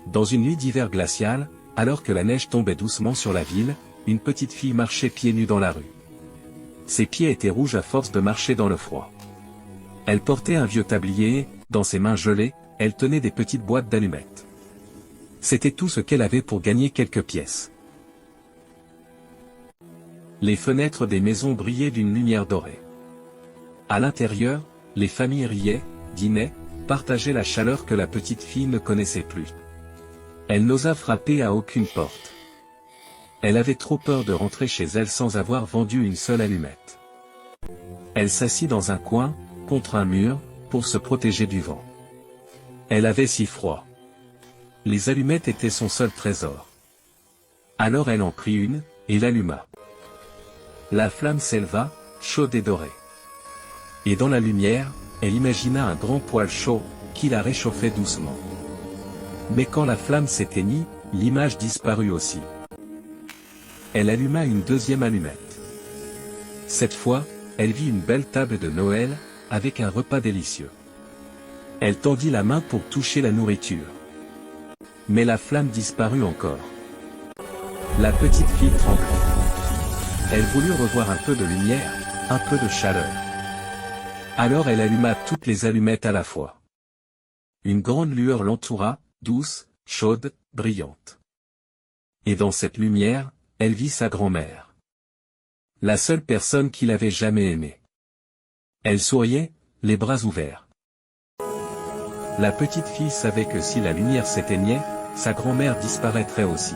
Dans une nuit d'hiver glacial, alors que la neige tombait doucement sur la ville, une petite fille marchait pieds nus dans la rue. Ses pieds étaient rouges à force de marcher dans le froid. Elle portait un vieux tablier et, dans ses mains gelées, elle tenait des petites boîtes d'allumettes. C'était tout ce qu'elle avait pour gagner quelques pièces. Les fenêtres des maisons brillaient d'une lumière dorée. À l'intérieur, les familles riaient, dînaient, partageaient la chaleur que la petite fille ne connaissait plus. Elle n'osa frapper à aucune porte. Elle avait trop peur de rentrer chez elle sans avoir vendu une seule allumette. Elle s'assit dans un coin, contre un mur, pour se protéger du vent. Elle avait si froid. Les allumettes étaient son seul trésor. Alors elle en prit une, et l'alluma. La flamme s'éleva, chaude et dorée. Et dans la lumière, elle imagina un grand poêle chaud, qui la réchauffait doucement. Mais quand la flamme s'éteignit, l'image disparut aussi. Elle alluma une deuxième allumette. Cette fois, elle vit une belle table de Noël, avec un repas délicieux. Elle tendit la main pour toucher la nourriture. Mais la flamme disparut encore. La petite fille trembla. Elle voulut revoir un peu de lumière, un peu de chaleur. Alors elle alluma toutes les allumettes à la fois. Une grande lueur l'entoura, douce, chaude, brillante. Et dans cette lumière, elle vit sa grand-mère. La seule personne qu'il avait jamais aimée. Elle souriait, les bras ouverts. La petite fille savait que si la lumière s'éteignait, sa grand-mère disparaîtrait aussi.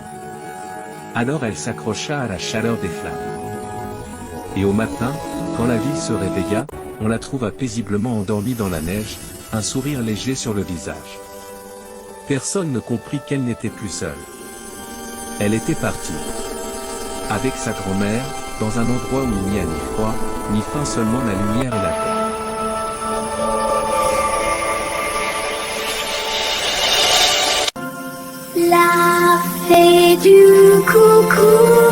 Alors elle s'accrocha à la chaleur des flammes. Et au matin, quand la ville se réveilla, on la trouva paisiblement endormie dans la neige, un sourire léger sur le visage. Personne ne comprit qu'elle n'était plus seule. Elle était partie. Avec sa grand-mère, dans un endroit où il n'y a ni froid, ni faim, seulement la lumière et la paix. La fée du coucou.